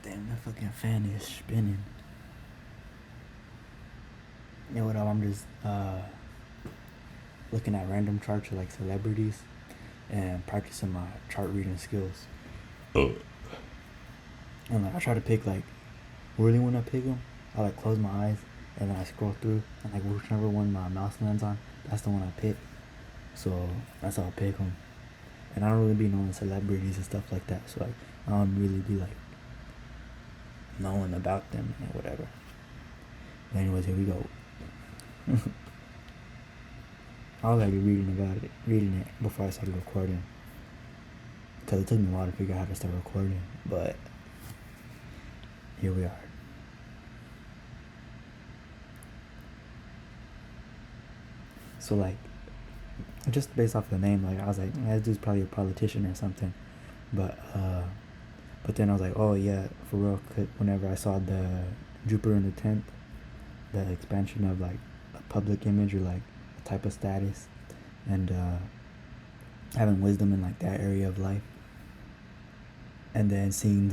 Damn, that fucking fan is spinning. You know what? I'm just looking at random charts of like celebrities and practicing my chart reading skills. And like I try to pick like really when I pick them, I like close my eyes and then I scroll through and like whichever one my mouse lands on, that's the one I pick. So that's how I pick them. And I don't really be knowing celebrities and stuff like that. So like I don't really be like knowing about them and whatever. But anyways, here we go. I was already reading it before I started recording. Because it took me a while to figure out how to start recording. But here we are. So like, just based off the name, like I was like, that dude's probably a politician or something. But then I was like, oh yeah, for real. Whenever I saw the Jupiter in the 10th, the expansion of like a public image or like a type of status, and having wisdom in like that area of life, and then seeing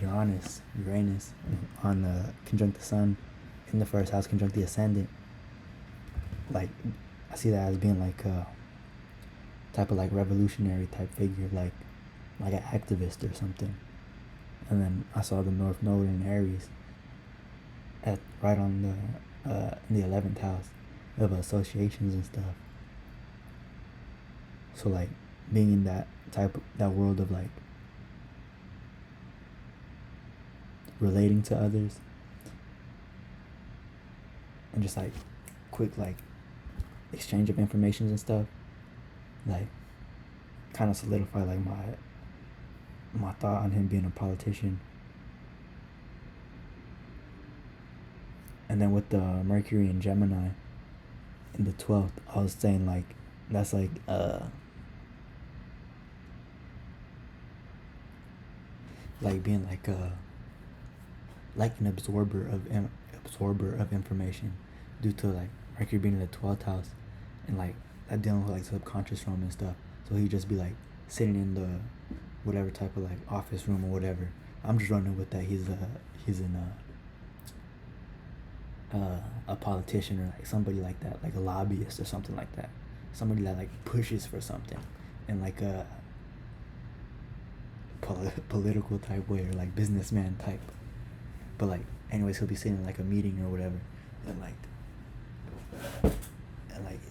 Uranus on conjunct the sun in the first house, conjunct the ascendant. Like I see that as being like a type of like revolutionary type figure, like an activist or something. And then I saw the North Node in Aries at right on in the 11th house of associations and stuff. So like being in that world of like relating to others and just like quick like exchange of information and stuff, like kind of solidify like my thought on him being a politician. And then with the Mercury and Gemini in the 12th, I was saying like that's like being like an absorber of information, due to like Mercury being in the 12th house, and like that dealing with like subconscious realm and stuff. So he'd just be like sitting in the whatever type of like office room or whatever. I'm just running with that. He's in a politician or like somebody like that, like a lobbyist or something like that. Somebody that like pushes for something in like a political type way, or like businessman type. But like anyways, he'll be sitting in like a meeting or whatever, and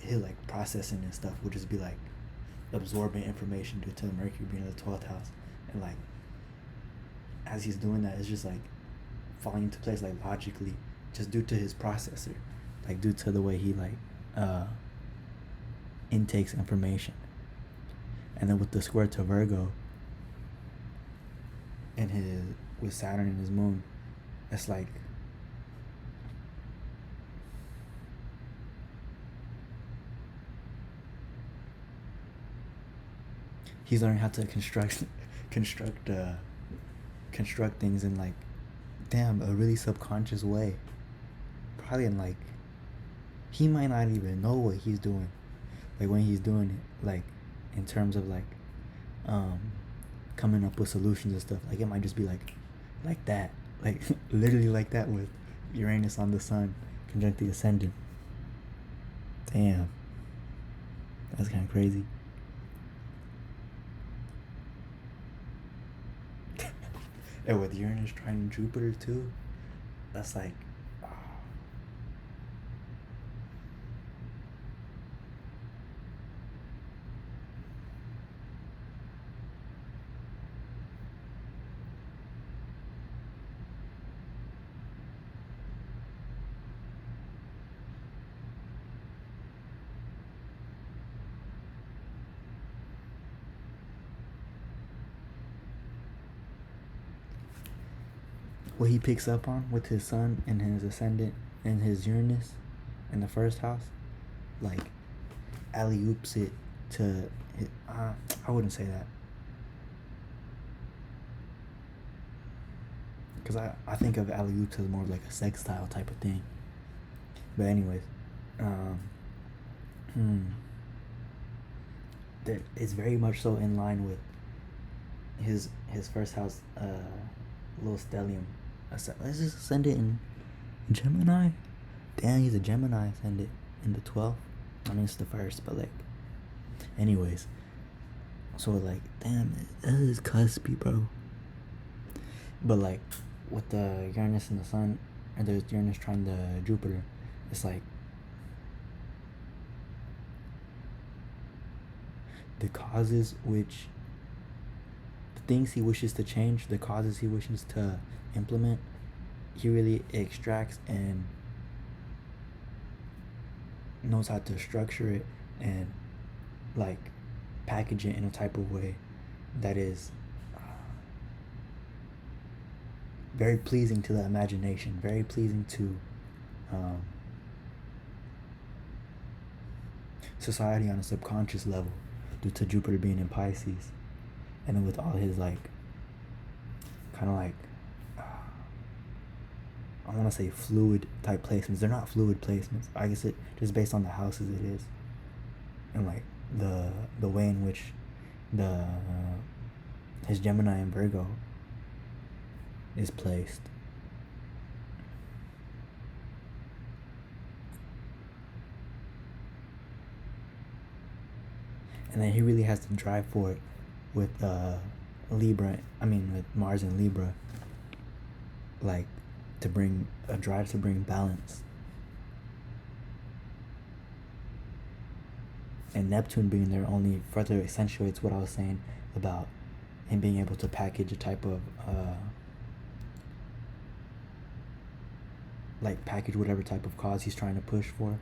he'll like processing and stuff will just be like absorbing information due to Mercury being in the 12th house. And like as he's doing that, it's just like falling into place like logically, just due to his processor, like due to the way he like intakes information. And then with the square to Virgo and with Saturn and his moon, it's like he's learning how to construct things in like a really subconscious way. Probably in like he might not even know what he's doing, like when he's doing it, like in terms of like coming up with solutions and stuff. Like it might just be like that, like literally like that, with Uranus on the sun conjunct the ascendant. Damn, that's kind of crazy. And with Uranus trying Jupiter too, that's like what he picks up on with his sun and his ascendant and his Uranus in the first house, like alley oops it to I wouldn't say that, because I think of alley oops as more of like a sextile type of thing. But anyways, that it's very much so in line with his first house, little stellium. Let's just send it in Gemini. Damn, he's a Gemini. Send it in the 12th. I mean, it's the first, but like, anyways. So like, damn, that is cuspy, bro. But like, with the Uranus and the Sun, or there's Uranus trying the Jupiter, it's like the causes which, the things he wishes to change, the causes he wishes to implement, he really extracts and knows how to structure it and like package it in a type of way that is very pleasing to the imagination, very pleasing to society on a subconscious level, due to Jupiter being in Pisces, and then with all his like kind of like I want to say fluid type placements. They're not fluid placements. I guess it just based on the houses it is, and like the way in which the his Gemini and Virgo is placed. And then he really has to drive for it with Libra. I mean, with Mars and Libra, like to bring a drive to bring balance. And Neptune being there only further accentuates what I was saying about him being able to package a type of like package whatever type of cause he's trying to push for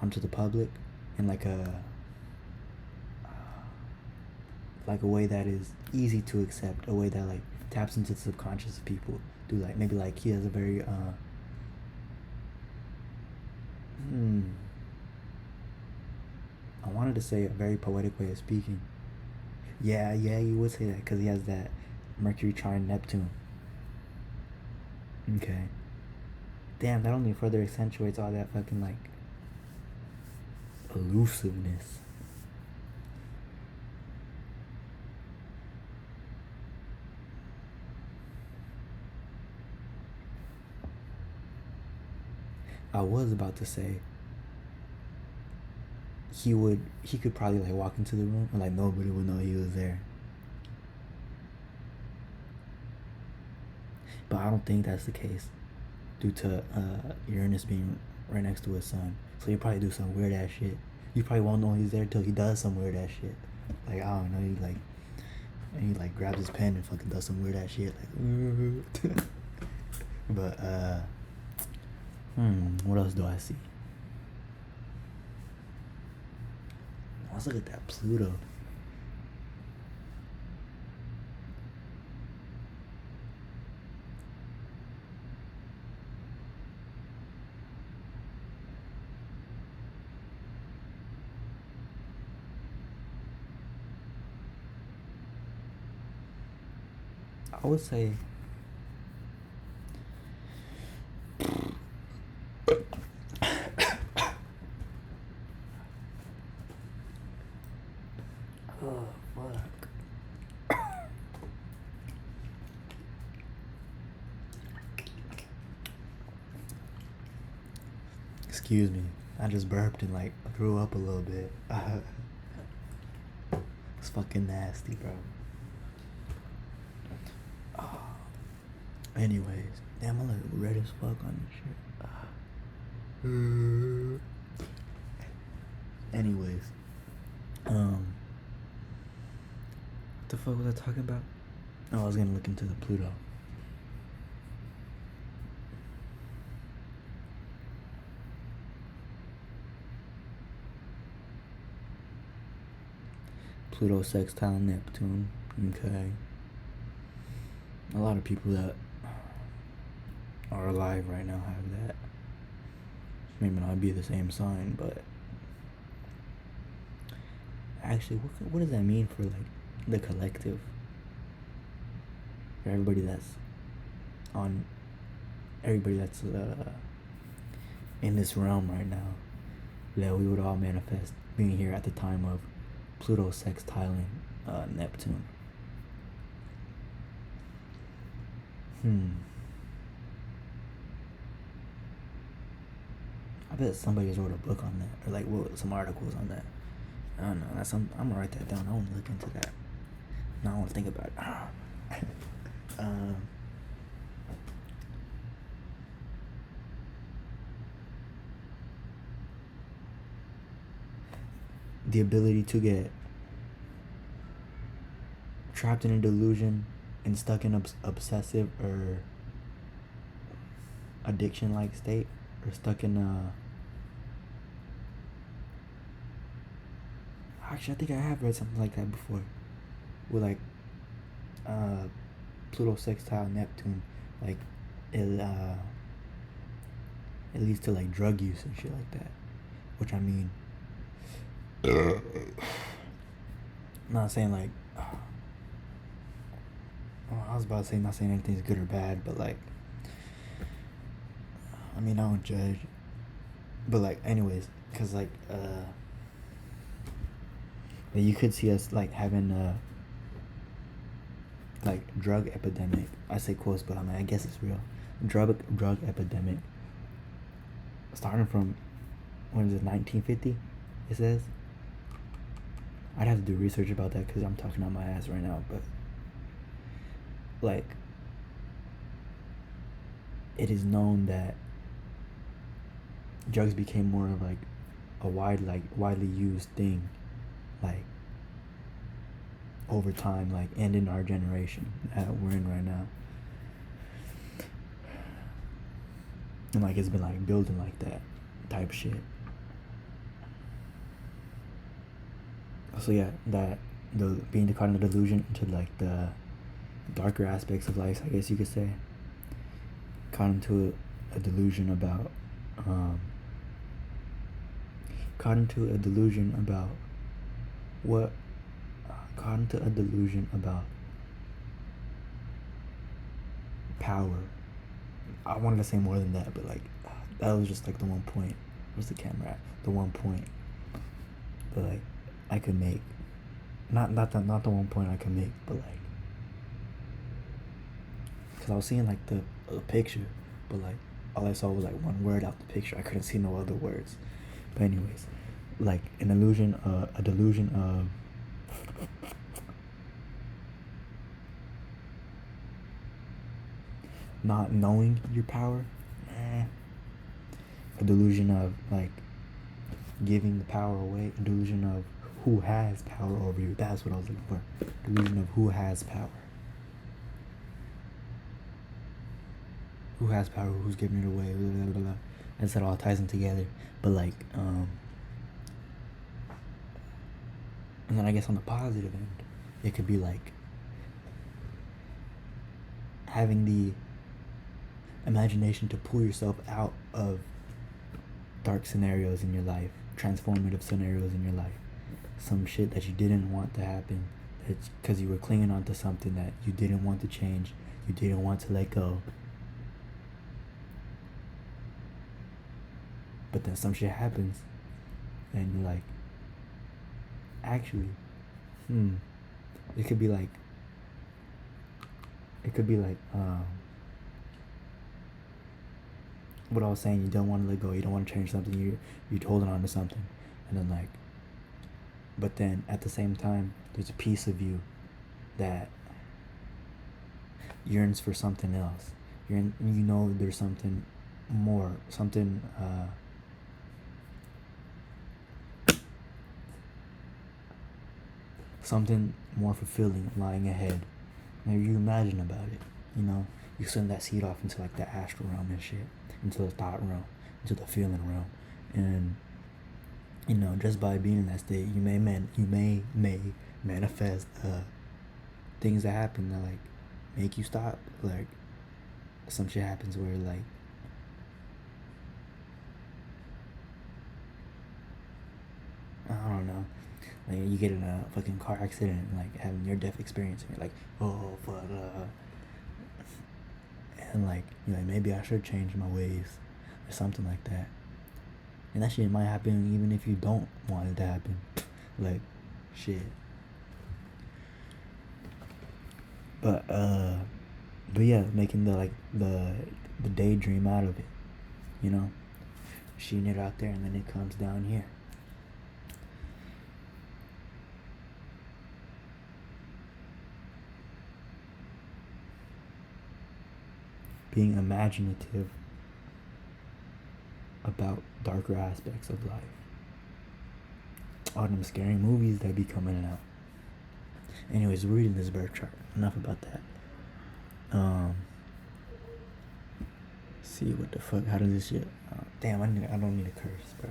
onto the public in like a way that is easy to accept, a way that like taps into the subconscious of people. Do like maybe like he has a very I wanted to say a very poetic way of speaking. Yeah, you would say that because he has that Mercury trine Neptune. Okay. Damn, that only further accentuates all that fucking like elusiveness. I was about to say he could probably like walk into the room and like nobody would know he was there. But I don't think that's the case, due to Uranus being right next to his sun. So he'll probably do some weird ass shit. You probably won't know he's there till he does some weird ass shit. Like, I don't know, he like grabs his pen and fucking does some weird ass shit. Like, but what else do I see? Let's look at that Pluto. I would say oh fuck. Excuse me, I just burped and like threw up a little bit. It's fucking nasty, bro. Anyways, damn, I look red as fuck on this shit. Anyways, what the fuck was I talking about? Oh, I was gonna look into the Pluto. Pluto sextile Neptune. Okay. A lot of people that are alive right now have that. Maybe not be the same sign, but actually, what does that mean for like the collective? For everybody that's in this realm right now, that we would all manifest being here at the time of Pluto sextiling Neptune. Hmm. I bet somebody wrote a book on that, or like wrote some articles on that. I don't know. I'm gonna write that down. I want to look into that. Now I want to think about it. um, the ability to get trapped in a delusion and stuck in obsessive or addiction like state, or stuck in a. Actually, I think I have read something like that before, with like Pluto sextile Neptune, like it it leads to like drug use and shit like that. Which I mean, I'm not saying like, well, I was about to say not saying anything's good or bad, but like, I mean, I don't judge, but like, anyways, cause like, you could see us like having a like drug epidemic. I say quotes, but I mean, I guess it's real. Drug epidemic starting from, when is it, 1950? It says. I'd have to do research about that because I'm talking out my ass right now, but like, it is known that drugs became more of like a widely used thing, like over time, like, and in our generation that we're in right now, and like it's been like building like that type shit. So yeah, that the being caught in the delusion into like the darker aspects of life, I guess you could say, caught into a delusion about caught into a delusion about what caught into a delusion about power. I wanted to say more than that, but like, that was just like the one point. Where's the camera at? The one point that like I could make. Not the one point I could make, but like, cause I was seeing like the picture, but like all I saw was like one word out the picture. I couldn't see no other words. But anyways, like a delusion of not knowing your power. A delusion of like giving the power away. A delusion of who has power over you. That's what I was looking for. Delusion of who has power. Who has power? Who's giving it away? Blah, blah, blah. And so it all ties them together. But like, and then I guess on the positive end, it could be like having the imagination to pull yourself out of dark scenarios in your life, transformative scenarios in your life, some shit that you didn't want to happen, because you were clinging on to something that you didn't want to change, you didn't want to let go, but then some shit happens and you're like, actually, it could be like what I was saying. You don't want to let go, you don't want to change something, you're holding on to something, and then like, but then at the same time there's a piece of you that yearns for something else. You know there's something more, something something more fulfilling lying ahead. Maybe you imagine about it, you know, you send that seed off into like the astral realm and shit, into the thought realm, into the feeling realm, and you know, just by being in that state, you may manifest things that happen that like make you stop. Like, some shit happens where like, I don't know, like you get in a fucking car accident and like have a near death experience, and you're like, oh fuck, and like, you're like, maybe I should change my ways or something like that. And that shit might happen even if you don't want it to happen. Like, shit. But But yeah, making the daydream out of it, you know, shooting it out there, and then it comes down here. Being imaginative about darker aspects of life. All them scary movies that be coming out. Anyways, we're reading this birth chart. Enough about that. See what the fuck? How does this shit? Damn, I don't need a curse, bro.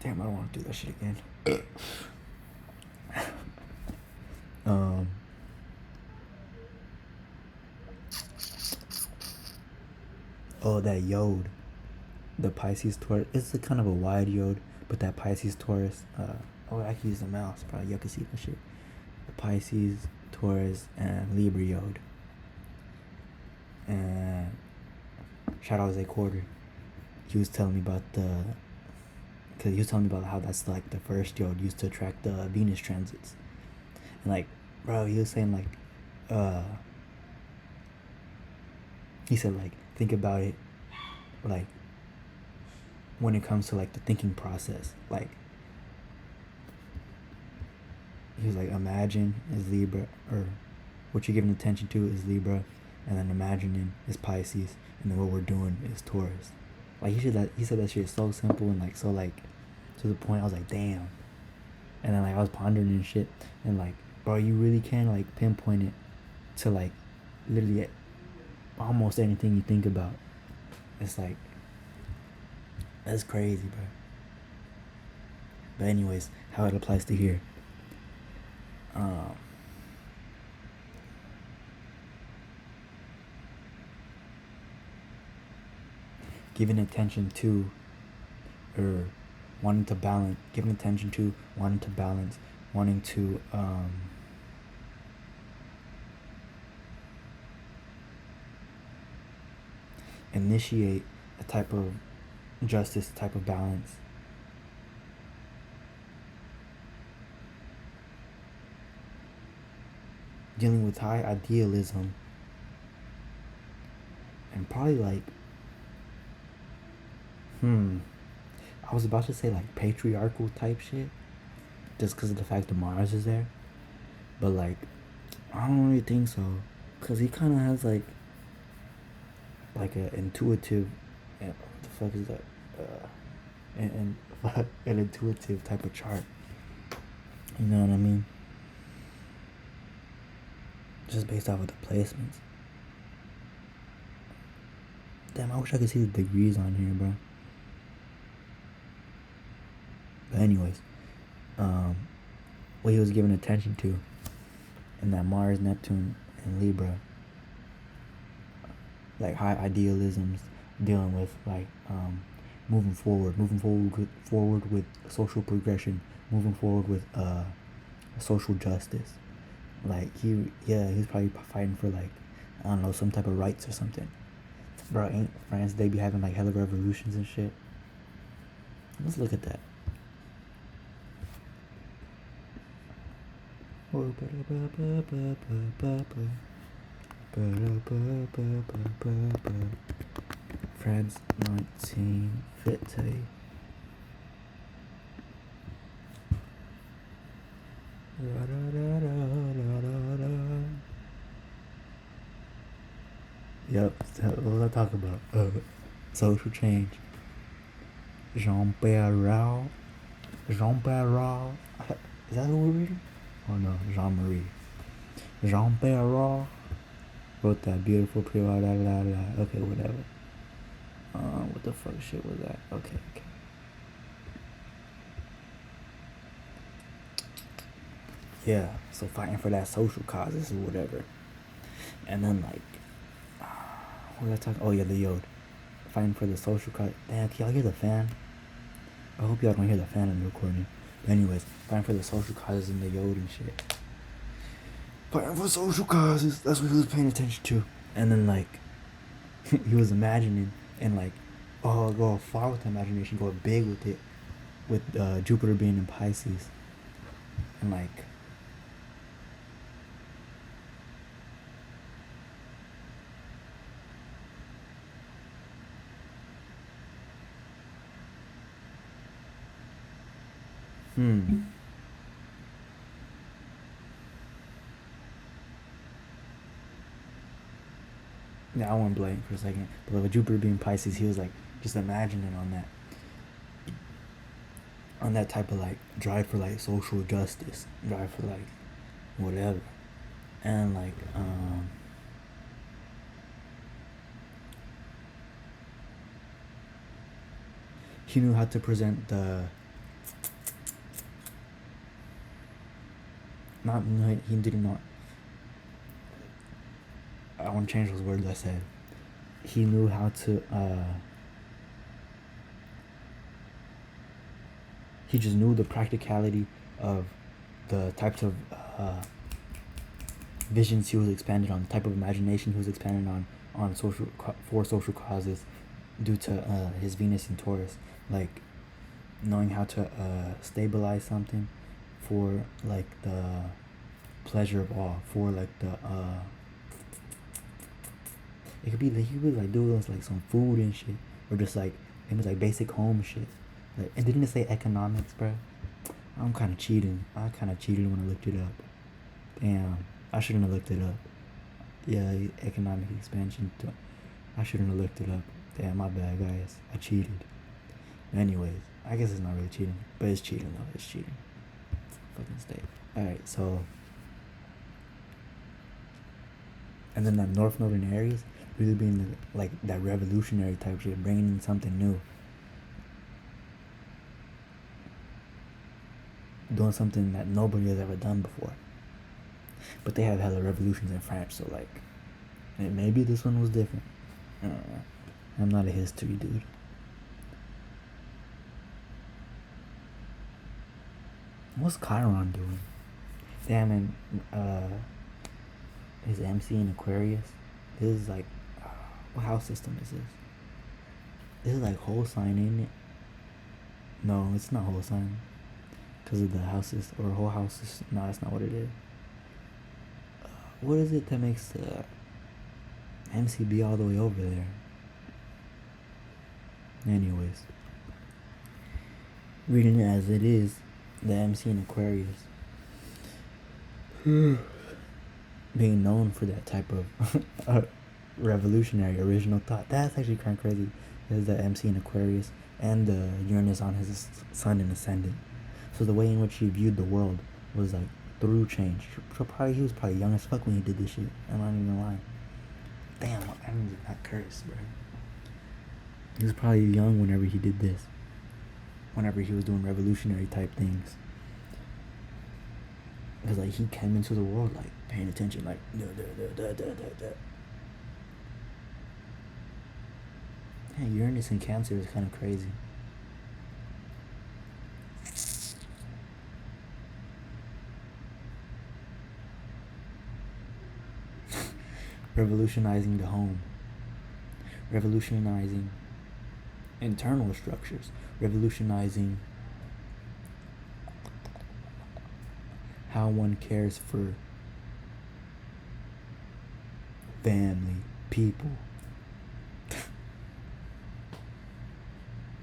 Damn, I don't want to do that shit again. Oh, that yod. The Pisces Taurus. It's a kind of a wide yod, but that Pisces Taurus. I can use the mouse. Probably y'all can see that shit. The Pisces, Taurus, and Libra yod. And shout out Zay Quarter. He was telling me about how that's like the first yod used to attract the Venus transits. And like, bro, he was saying like, he said like, think about it, like, when it comes to like the thinking process, like, he was like, imagine is Libra, or what you're giving attention to is Libra, and then imagining is Pisces, and then what we're doing is Taurus. Like, he said that shit is so simple and like so like to the point. I was like, damn. And then like I was pondering and shit, and like, bro, you really can like pinpoint it to like literally almost anything you think about. It's like, that's crazy, bro. But anyways, how it applies to here. Giving attention to, or wanting to balance, giving attention to, wanting to balance, wanting to initiate a type of justice, a type of balance. Dealing with high idealism, and probably like, I was about to say like patriarchal type shit, just because of the fact that Mars is there. But like, I don't really think so, because he kind of has like a intuitive, what the fuck is that? And an intuitive type of chart. You know what I mean? Just based off of the placements. Damn, I wish I could see the degrees on here, bro. But anyways, what he was giving attention to in that Mars, Neptune, and Libra, like high idealisms, dealing with like moving forward with social progression, moving forward with social justice. Like he's probably fighting for like, I don't know, some type of rights or something. Bro, ain't France, they be having like hella revolutions and shit. Let's look at that. France 1950. Yep, what was I talking about? Social change. Jean Marie. Is that who we're reading? Oh no, Jean Marie. Jean Marie wrote that beautiful Okay, whatever. What the fuck shit was that? Okay. Yeah, so fighting for that social causes or whatever. And then like, what was I talking? Oh yeah, the yod. Fighting for the social cause. Damn, can y'all hear the fan? I hope y'all don't hear the fan in the recording. But anyways, fighting for the social causes and the yod and shit. Fighting for social causes. That's what he was paying attention to. And then like, he was imagining and like, go far with the imagination, go big with it, with Jupiter being in Pisces, and like, hmm. Yeah, I went blank for a second. But with Jupiter being Pisces, he was like just imagining on that type of like drive for like social justice, drive for like whatever, and like he knew how to present the not no, he didn't know. I want to change those words I said. He knew how to he just knew the practicality of the types of visions he was expanded on, the type of imagination he was expanded on social for social causes, due to his Venus in Taurus, like knowing how to stabilize something for like the pleasure of all, for like the it could be like he would like do like some food and shit, or just like it was like basic home shit. Like, and didn't it say economics, bro? I'm kind of cheating. I kind of cheated when I looked it up. Damn, I shouldn't have looked it up. Yeah, economic expansion. I shouldn't have looked it up. Damn, my bad, guys. I cheated. Anyways, I guess it's not really cheating, but it's cheating though. It's cheating. Fucking state. All right, so and then that North Node in Aries really being like that revolutionary type shit, bringing in something new, doing something that nobody has ever done before. But they have hella revolutions in France, so like, maybe this one was different. I don't know. I'm not a history dude. What's Chiron doing? Damn, and his MC in Aquarius. This is like, what house system is this? This is like whole sign, ain't it? No, it's not whole sign. Because of the houses, or whole houses. No, that's not what it is. What is it that makes the MC be all the way over there? Anyways, reading it as it is, the MC in Aquarius being known for that type of revolutionary original thought. That's actually kind of crazy. There's the MC in Aquarius and the Uranus on his sun and ascendant. So the way in which he viewed the world was like through change. So probably he was probably young as fuck when he did this shit. I'm not even lying. Damn, I'm not cursed, bro. He was probably young whenever he did this. Whenever he was doing revolutionary type things. Because like he came into the world like paying attention, like yeah, Uranus in Cancer is kind of crazy. Revolutionizing the home, revolutionizing internal structures, revolutionizing how one cares for family, people.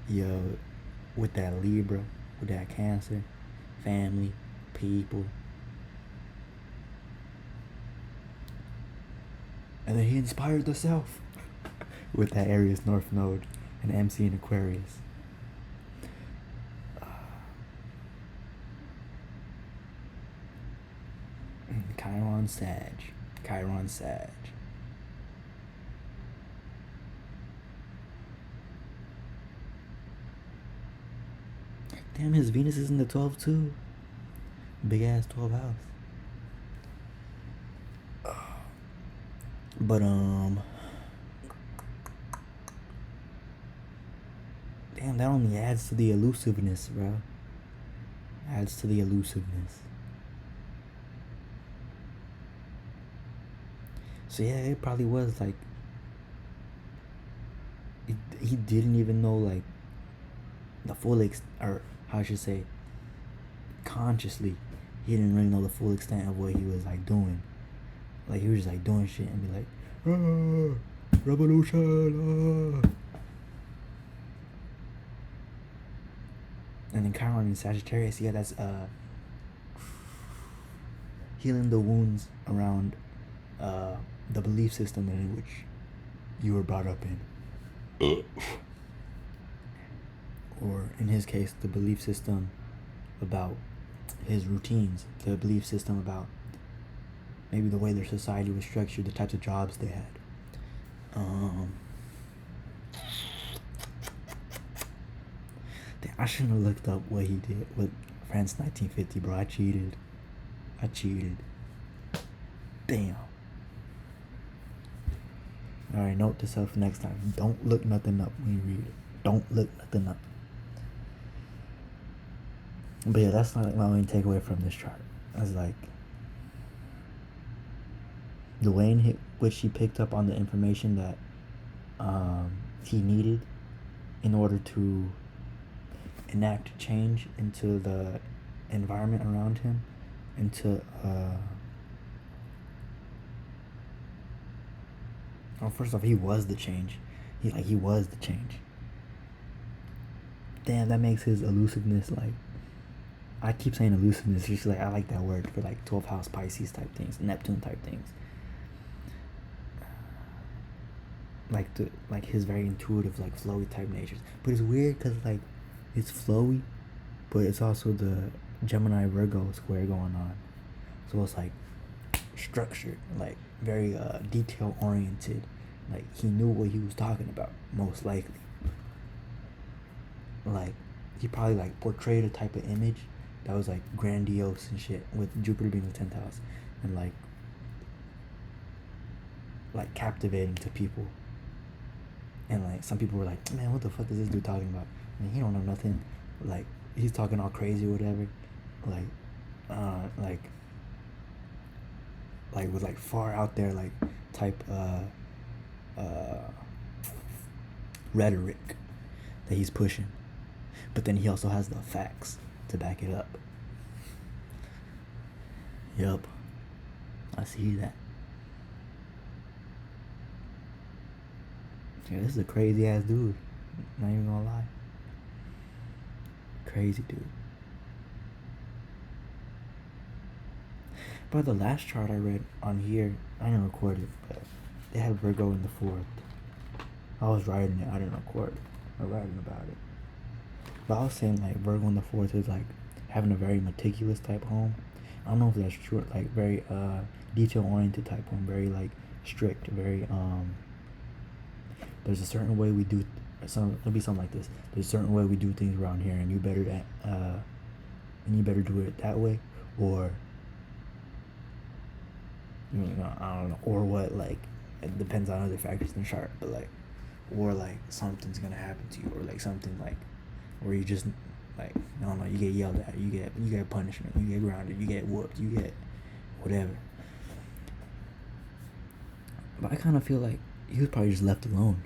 Yo, with that Libra, with that Cancer, family, people. And then he inspired the self with that Aries North Node and MC in Aquarius. Chiron Sag. Chiron Sag. Damn, his Venus is in the 12th too. Big ass 12th house. But damn, that only adds to the elusiveness, bro. Adds to the elusiveness. So yeah, it probably was like he didn't even know like the full or how I should say, consciously, he didn't really know the full extent of what he was like doing. Like he was just like doing shit and be like, revolution. And then Chiron in Sagittarius, yeah, that's healing the wounds around the belief system in which you were brought up in. Or in his case, the belief system about his routines, the belief system about maybe the way their society was structured, the types of jobs they had. I shouldn't have looked up what he did with France 1950, bro. I cheated. Damn. Alright, note to self next time. Don't look nothing up when you read it. Don't look nothing up. But yeah, that's not like my main takeaway from this chart. It's like the way in which he picked up on the information that he needed in order to enact change into the environment around him, into well, first off, he was the change. He was the change. Damn, that makes his elusiveness like. I keep saying elusiveness. It's just like I like that word for like 12th house Pisces type things, Neptune type things. Like his very intuitive, like flowy type natures. But it's weird because like it's flowy, but it's also the Gemini Virgo square going on. So it's like structured, like very detail oriented. Like he knew what he was talking about, most likely. Like he probably like portrayed a type of image that was like grandiose and shit, with Jupiter being the 10th house, and like captivating to people. And like some people were like, man, what the fuck is this dude talking about? I mean, he don't know nothing. Like he's talking all crazy or whatever. Like with like far out there like type rhetoric that he's pushing. But then he also has the facts to back it up. Yup. I see that. Yeah, this is a crazy ass dude. Not even gonna lie. Crazy dude. But the last chart I read on here, I didn't record it, but they had Virgo in the 4th. I was writing it, I didn't record it or writing about it. But I was saying like Virgo in the 4th is like having a very meticulous type home. I don't know if that's true, like very detail oriented type home, very like strict, very there's a certain way we do it'll be something like this. There's a certain way we do things around here, and you better do it that way, or I don't know, or what, like it depends on other factors in the chart, but like, or like something's gonna happen to you, or like something like where you just like, I don't know, you get yelled at, you get punishment, you get grounded, you get whooped, you get whatever. But I kind of feel like he was probably just left alone.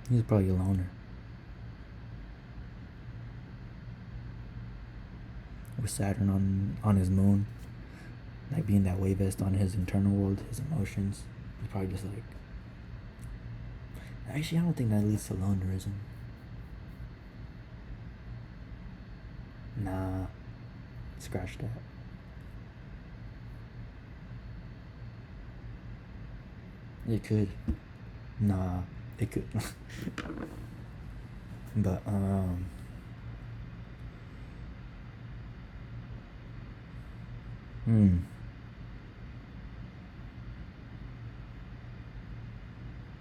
He was probably a loner. With Saturn on his moon, like being that way vest on his internal world, his emotions. He's probably just like. Actually, I don't think that leads to lonerism. Nah, scratch that. It could. Nah, it could. But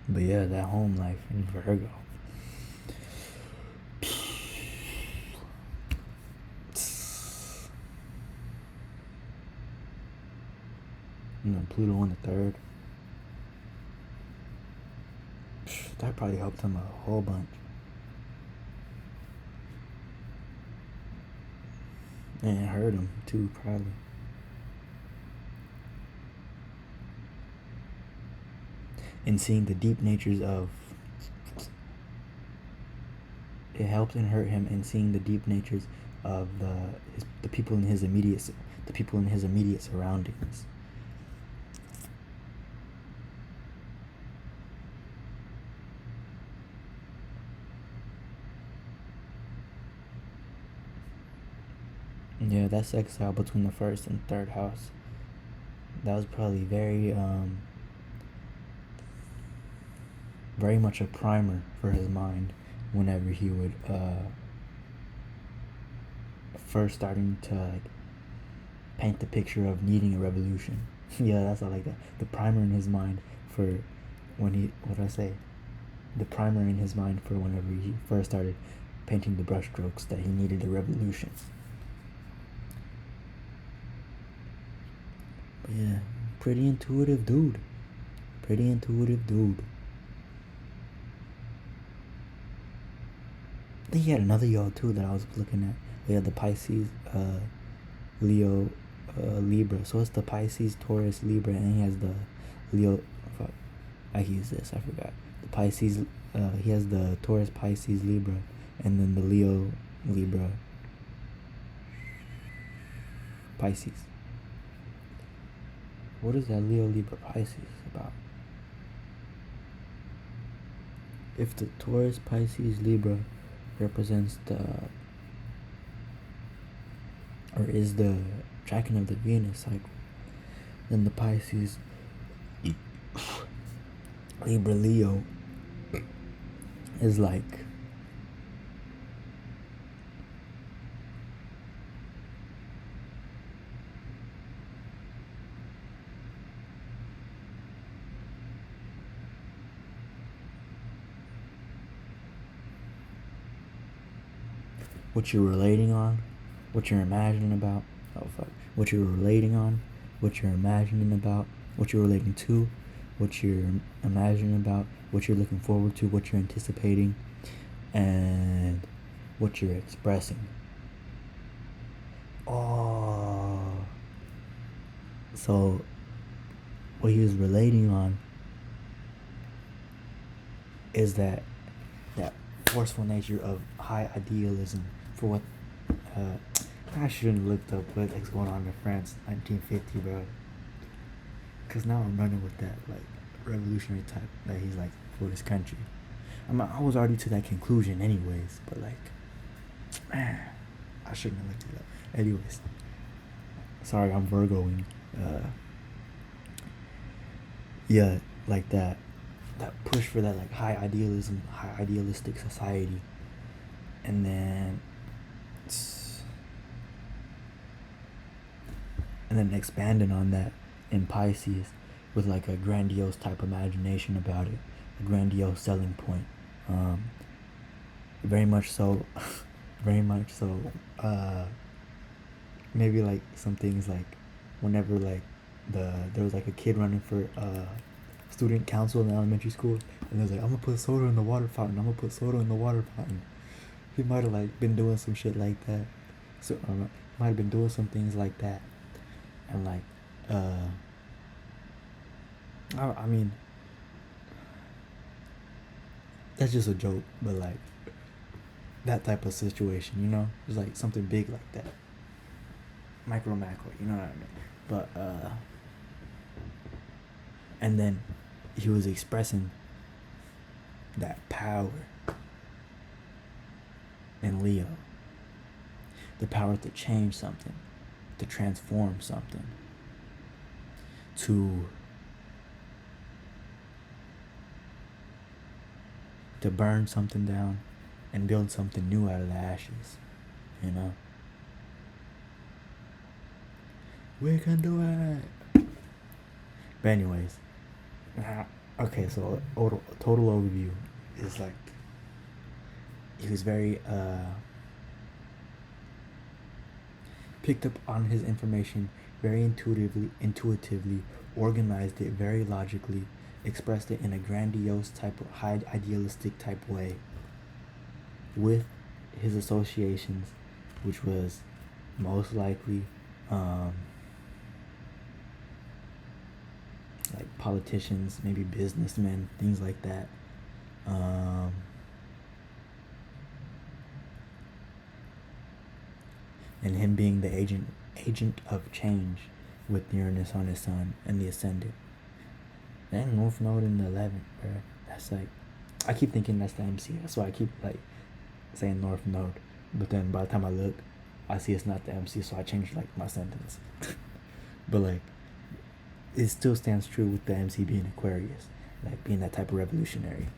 But yeah, that home life in Virgo. Pluto on the 3rd. That probably helped him a whole bunch. And it hurt him too, probably. In seeing the deep natures of it helps hurt him in seeing the deep natures of the people in his immediate surroundings. Yeah, that's exile between the first and third house. That was probably very much a primer for his mind whenever he would first starting to like paint the picture of needing a revolution. Yeah, that's all like that. The primer in his mind for when he what did I say? The primer in his mind for whenever he first started painting the brushstrokes that he needed a revolution. But yeah, pretty intuitive dude. Pretty intuitive dude. I think he had another y'all too that I was looking at. He had the Pisces, Leo, Libra. So it's the Pisces, Taurus, Libra, and he has the Leo. Fuck, I use this. I forgot. The Pisces. He has the Taurus, Pisces, Libra, and then the Leo, Libra, Pisces. What is that Leo, Libra, Pisces about? If the Taurus, Pisces, Libra represents is the tracking of the Venus cycle, then the Pisces, Libra, Leo is like what you're relating on, what you're imagining about. Oh fuck. What you're relating on, what you're imagining about, what you're relating to, what you're imagining about, what you're looking forward to, what you're anticipating, and what you're expressing. Oh. So what he was relating on is that forceful nature of high idealism for what I shouldn't have looked up what's going on in France 1950, bro, because now I'm running with that like revolutionary type that he's like for this country. I was already to that conclusion anyways, but like, man, I shouldn't have looked it up. Anyways, sorry, I'm Virgoing. Yeah, like that push for that like high idealism, high idealistic society, and then expanding on that in Pisces with like a grandiose type imagination about it, a grandiose selling point. Very much so, very much so. Maybe like some things like whenever like there was like a kid running for student council in elementary school, and he was like, I'm gonna put soda in the water fountain. I'm gonna put soda in the water fountain. He might have like been doing some shit like that. So might have been doing some things like that, and like I mean that's just a joke, but like that type of situation, you know, it's like something big like that, micro macro, you know what I mean? But and then he was expressing that power in Leo, the power to change something, to transform something, to burn something down and build something new out of the ashes, you know? We can do it! But anyways, okay, so total overview is like, he was very picked up on his information very intuitively, organized it very logically, expressed it in a grandiose type of high idealistic type way with his associations, which was most likely like politicians, maybe businessmen, things like that. and him being the agent of change with Uranus on his sun and the ascendant. Then North Node in the 11th, bro. That's like, I keep thinking that's the MC. That's why I keep like saying North Node. But then by the time I look, I see it's not the MC, so I change like my sentence. But like, it still stands true with the MC being Aquarius, like being that type of revolutionary.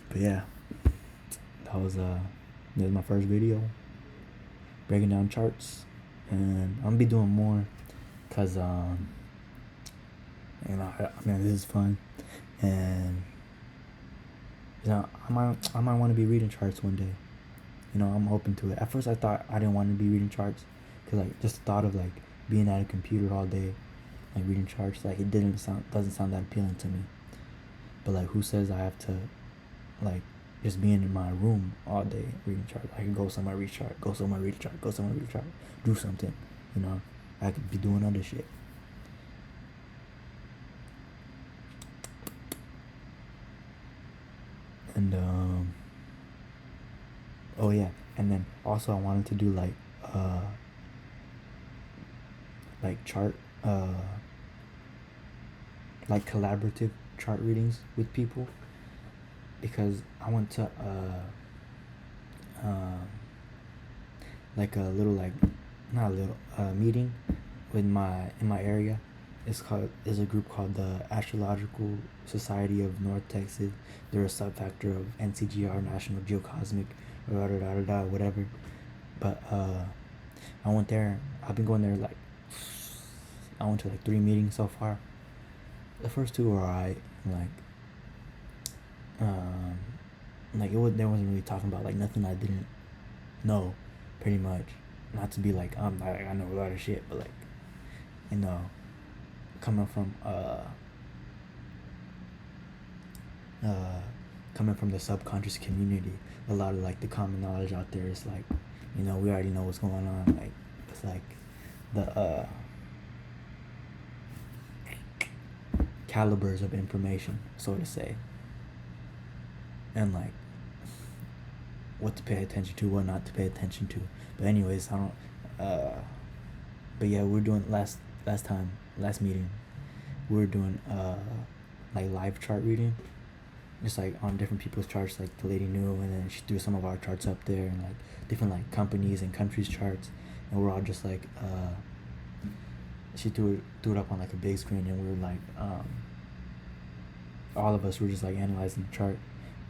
But yeah, that was my first video breaking down charts, and I'm gonna be doing more because I mean, this is fun, and I might want to be reading charts one day. I'm open to it. At first I thought I didn't want to be reading charts because like just the thought of like being at a computer all day, like reading charts, like it doesn't sound that appealing to me. But like, who says I have to like just being in my room all day reading charts? I can go somewhere, read chart, go somewhere, read chart, go somewhere, read chart, do something. I could be doing other shit. And oh yeah, and then also I wanted to do like chart like collaborative chart readings with people, because I went to like a little, like not a little meeting in my area. Is a group called the Astrological Society of North Texas. They're a subfactor of NCGR, National Geocosmic, whatever. But I went there. I've been going there like, I went to like 3 meetings so far. The first 2 were alright. They wasn't really talking about like nothing I didn't know, pretty much. Not to be like I know a lot of shit, but like, coming from the subconscious community, a lot of like the common knowledge out there is like, we already know what's going on. Like, it's like the calibers of information, so to say, and like what to pay attention to, what not to pay attention to. But anyways, but yeah, we're doing last meeting, we were doing like live chart reading, just like on different people's charts. Like the lady knew, and then she threw some of our charts up there, and like different like companies and countries charts, and we're all just like she threw it up on like a big screen, and we were like all of us were just like analyzing the chart,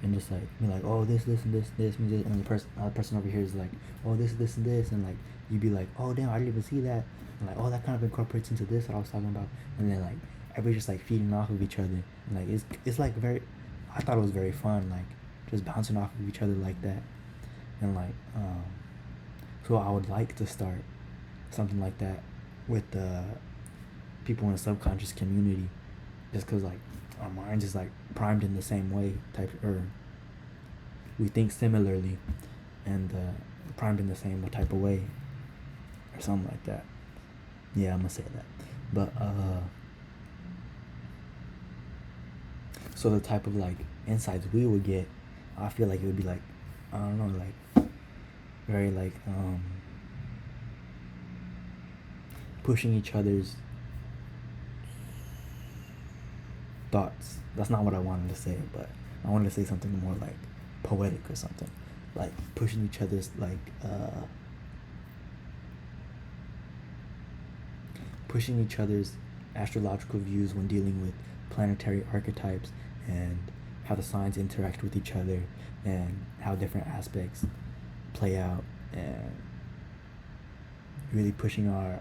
and just like be like, oh, this and this, and the person over here is like, oh, this and this, and like you'd be like, oh damn, I didn't even see that, and like, oh, that kind of incorporates into this that I was talking about, and then like everybody's just like feeding off of each other, and like it's like very, I thought it was very fun, like just bouncing off of each other like that, and like so I would like to start something like that with the people in the subconscious community, just because like our minds is like primed in the same way, or we think similarly, and primed in the same type of way, or something like that. Yeah, I'm gonna say that. But so the type of like insights we would get, I feel like it would be like, I don't know, like very like pushing each other's thoughts. That's not what I wanted to say, but I wanted to say something more like poetic or something, like pushing each other's like pushing each other's astrological views when dealing with planetary archetypes, and how the signs interact with each other, and how different aspects play out, and really pushing our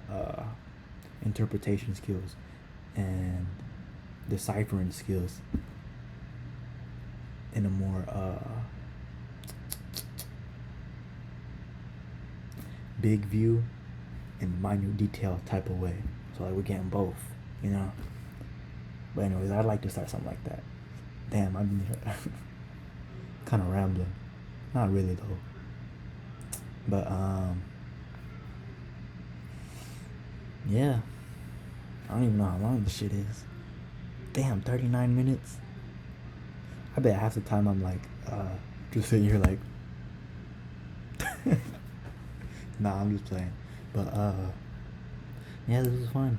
interpretation skills and deciphering skills in a more big view and minute detail type of way. So like we're getting both, But anyways, I'd like to start something like that. Damn, I've been kind of rambling. Not really though. But yeah. I don't even know how long this shit is. Damn, 39 minutes. I bet half the time I'm like, just sitting here like, nah, I'm just playing. But yeah, this was fun.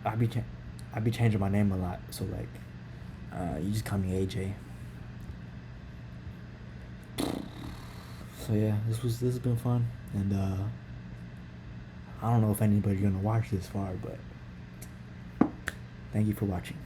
I be cha- I be changing my name a lot, so like, you just call me AJ. So yeah, this has been fun, and I don't know if anybody's gonna watch this far, but thank you for watching.